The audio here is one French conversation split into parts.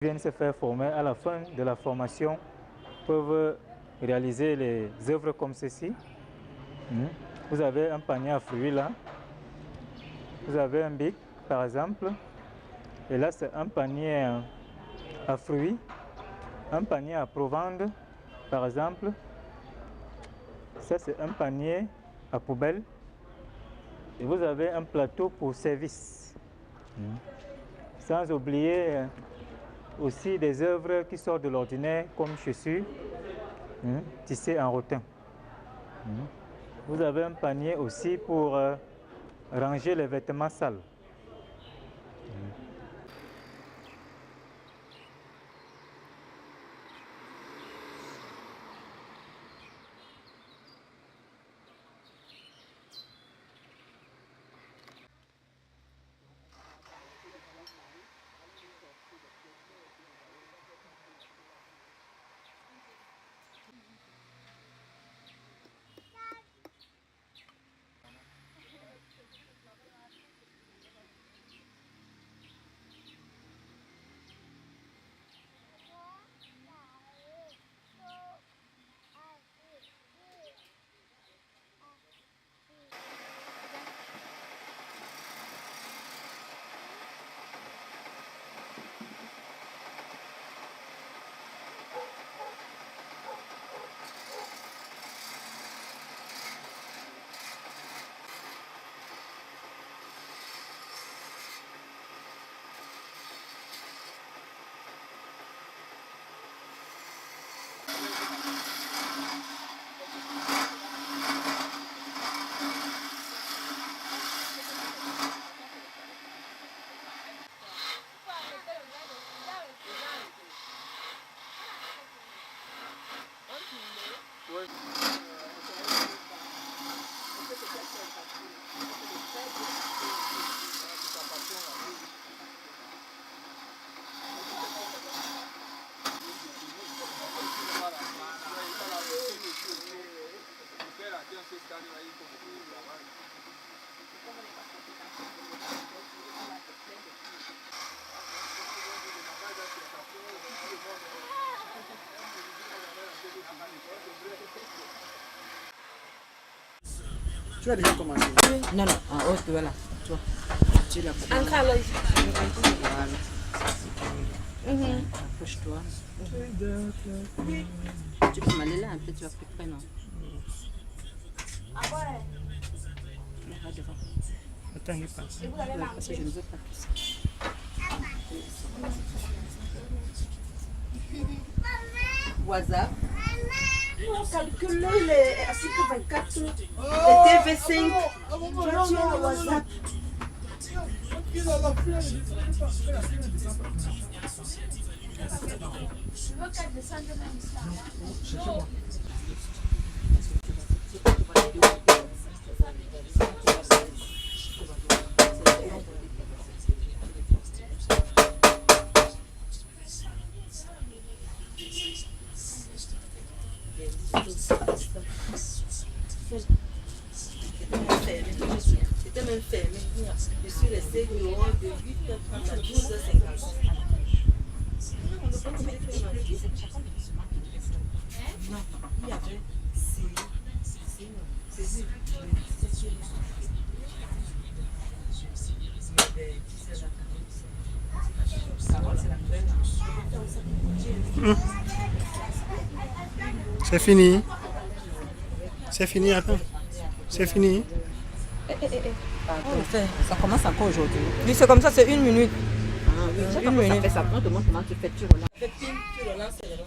viennent se faire former à la fin de la formation peuvent réaliser les œuvres comme ceci. Vous avez un panier à fruits là. Vous avez un bic par exemple. Et là c'est un panier à fruits. Un panier à provende par exemple. Ça c'est un panier à poubelle. Et vous avez un plateau pour service. Sans oublier aussi des œuvres qui sortent de l'ordinaire comme chaussures, tissées en rotin. Vous avez un panier aussi pour ranger les vêtements sales. Tu as déjà commencé? Oui. Non, non, en hausse, voilà. Tu vois. Tu l'as pris. Encore là. Voilà. Approche-toi. Tu peux m'aller là un peu, tu vas plus près, non? Ah ouais. Va devant. Attends, il passe. Parce que je ne veux pas tout ça. WhatsApp. On calcule les articles 24, les TV5. Tu as le WhatsApp. C'était même fermé. Je suis restée dehors de 8h30 à 12h50. Non, il y avait C'est fini. C'est fini, attends. C'est fini. Ça commence encore aujourd'hui. Oui, c'est comme ça, c'est une minute. Une minute. Ça prend, comment tu fais, tu relances. Tu relances, c'est long.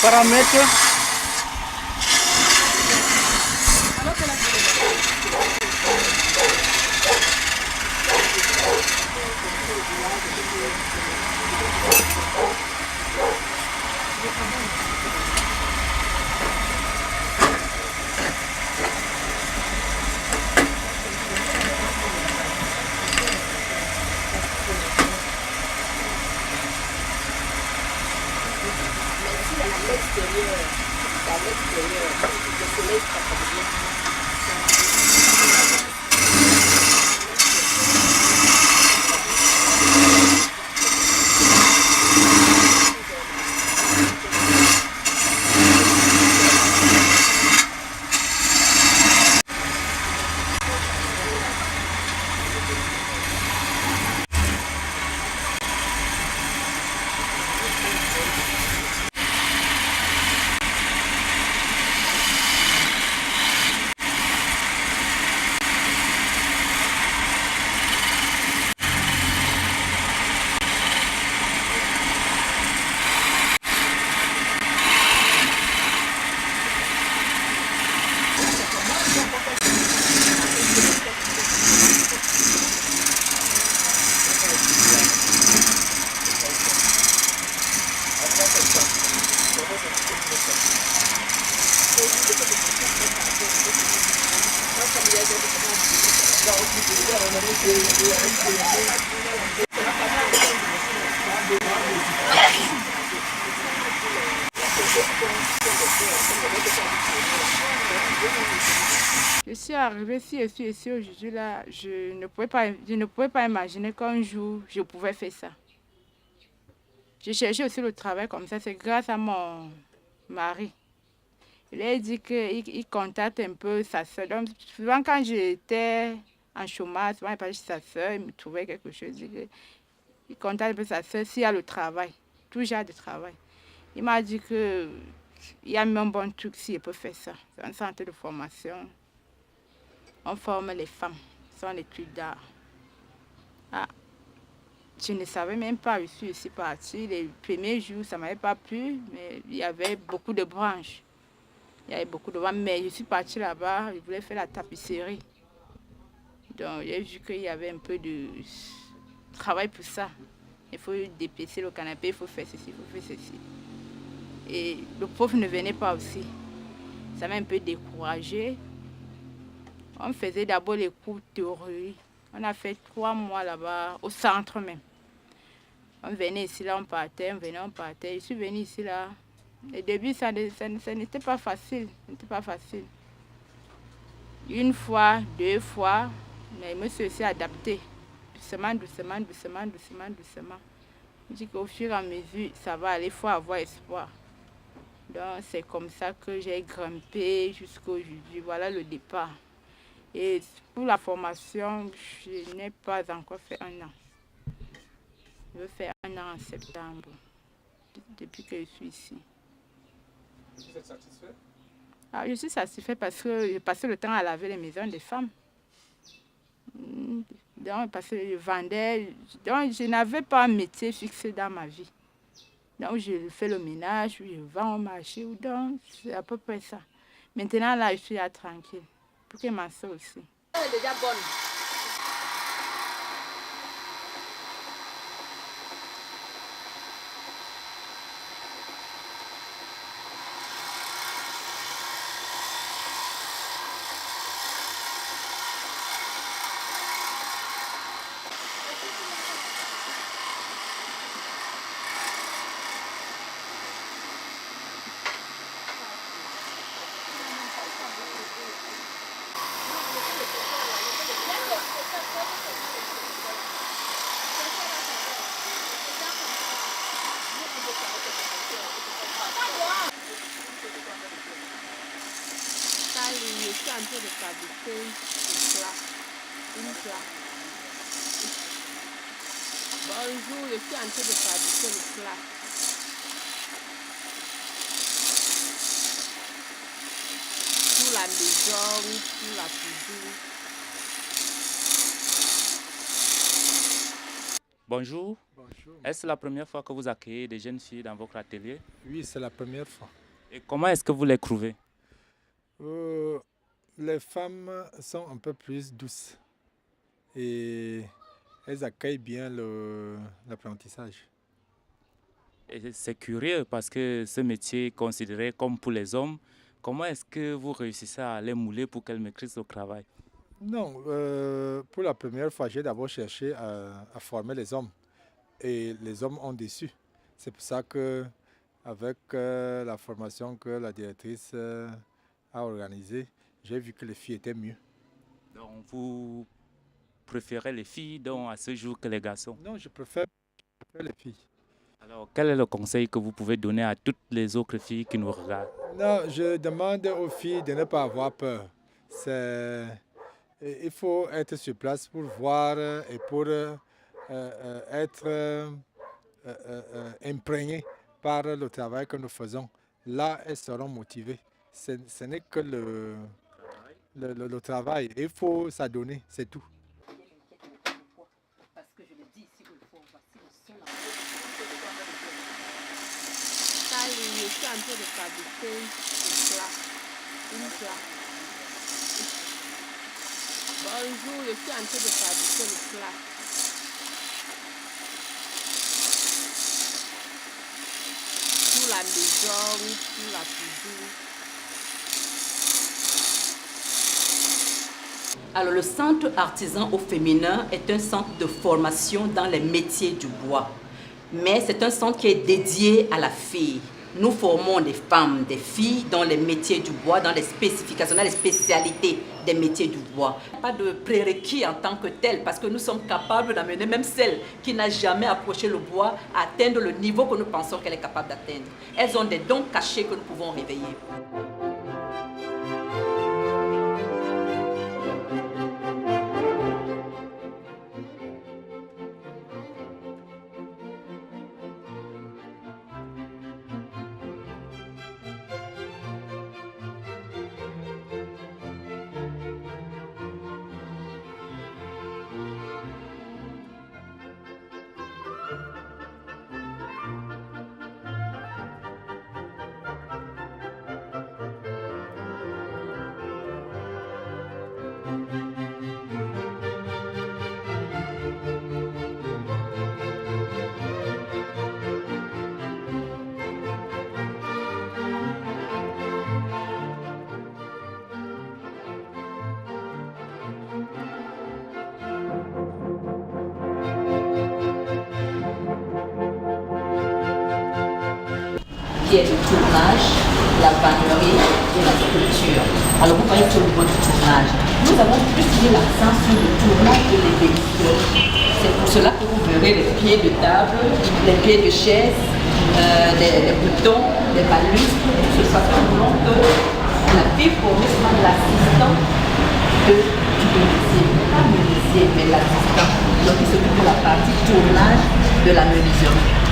paramètres. Je suis arrivée ici aujourd'hui là, je ne pouvais pas imaginer qu'un jour je pouvais faire ça. Je cherchais aussi le travail comme ça, c'est grâce à mon mari. Il a dit qu'il contacte un peu sa soeur. Donc, souvent quand j'étais en chômage, souvent il parlait chez sa soeur, il me trouvait quelque chose. Il contacte un peu sa soeur s'il y a le travail, tout genre de travail. Il m'a dit qu'il y a même un bon truc si il peut faire ça. C'est un centre de formation. On forme les femmes, sans l'étude d'art. Ah, je ne savais même pas, je suis ici partie. Les premiers jours, ça ne m'avait pas plu, mais il y avait beaucoup de branches. Il y avait beaucoup de branches, mais je suis partie là-bas, je voulais faire la tapisserie. Donc, j'ai vu qu'il y avait un peu de travail pour ça. Il faut dépecer le canapé, il faut faire ceci, il faut faire ceci. Et le prof ne venait pas aussi. Ça m'a un peu découragée. On faisait d'abord les cours théorie. On a fait 3 mois là-bas, au centre même. On venait ici, là, on partait, on venait, on partait. Je suis venue ici, là. Au début, ça n'était pas facile. Une fois, 2 fois, mais je me suis aussi adaptée. Doucement. Je dis qu'au fur et à mesure, ça va aller, il faut avoir espoir. Donc, c'est comme ça que j'ai grimpé jusqu'aujourd'hui. Voilà le départ. Et pour la formation, je n'ai pas encore fait 1 an. Je veux faire 1 an en septembre, depuis que je suis ici. Vous êtes satisfait? Je suis satisfaite parce que j'ai passé le temps à laver les maisons des femmes. Donc, parce que je vendais, donc je n'avais pas un métier fixé dans ma vie. Donc, je fais le ménage, je vends au marché, donc c'est à peu près ça. Maintenant, là, je suis là tranquille, pour que ma soeur aussi. Elle est déjà bonne. Je suis en train de fabriquer une plat. Bonjour, je suis en train de fabriquer le plat. Pour la maison, pour la cuisine. Bonjour. Bonjour. Est-ce la première fois que vous accueillez des jeunes filles dans votre atelier? Oui, c'est la première fois. Et comment est-ce que vous les trouvez? Les femmes sont un peu plus douces et elles accueillent bien l'apprentissage. Et c'est curieux parce que ce métier est considéré comme pour les hommes. Comment est-ce que vous réussissez à les mouler pour qu'elles maîtrisent le travail? Non, pour la première fois, j'ai d'abord cherché à former les hommes et les hommes ont déçu. C'est pour ça que avec la formation que la directrice a organisée, j'ai vu que les filles étaient mieux. Donc vous préférez les filles donc, à ce jour que les garçons? Non, je préfère les filles. Alors quel est le conseil que vous pouvez donner à toutes les autres filles qui nous regardent? Non, je demande aux filles de ne pas avoir peur. Il faut être sur place pour voir et pour être imprégné par le travail que nous faisons. Là, elles seront motivées. Ce n'est que le travail. Il faut s'adonner, c'est tout. Je suis en train de fabriquer une plat. Bonjour, je suis en train de fabriquer le plat. Pour la maison, pour la cuisine. Alors, le centre artisan au féminin est un centre de formation dans les métiers du bois. Mais c'est un centre qui est dédié à la fille. Nous formons des femmes, des filles dans les métiers du bois, dans les spécifications, dans les spécialités des métiers du bois. Pas de prérequis en tant que tel, parce que nous sommes capables d'amener même celle qui n'a jamais approché le bois à atteindre le niveau que nous pensons qu'elle est capable d'atteindre. Elles ont des dons cachés que nous pouvons réveiller. Qui est le tournage, la vannerie et la sculpture. Alors vous voyez sur le niveau du tournage, nous avons plus mis l'accent sur le tournage de l'ébénisterie. C'est pour cela que vous verrez les pieds de table, les pieds de chaise, les boutons, les balustres, tout ça. Nous voulons que la fille formée soit l'assistant du menuisier, pas le menuisier, mais l'assistant. Donc il s'occupe de la partie tournage de la menuiserie.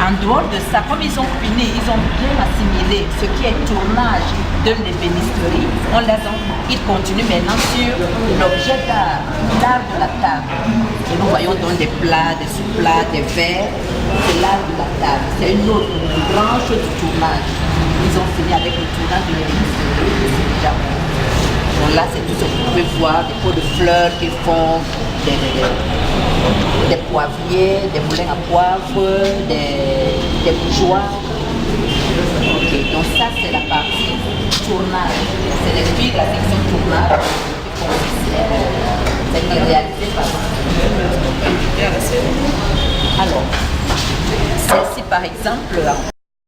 En dehors de ça, comme ils ont fini, ils ont bien assimilé ce qui est tournage de l'ébénisterie. Ils continuent maintenant sur l'objet d'art, l'art de la table. Et nous voyons donc des plats, des sous-plats, des verres. C'est l'art de la table. C'est une autre branche du tournage. Ils ont fini avec le tournage de l'ébénisterie. C'est déjà bon. Donc là, c'est tout ce que vous pouvez voir, des pots de fleurs qu'ils font, des poivriers, des moulins à poivre, des bougeoirs. Ok, donc ça c'est la partie tournage. C'est les filles de la section tournage qui est réalisée par alors, celle-ci par exemple,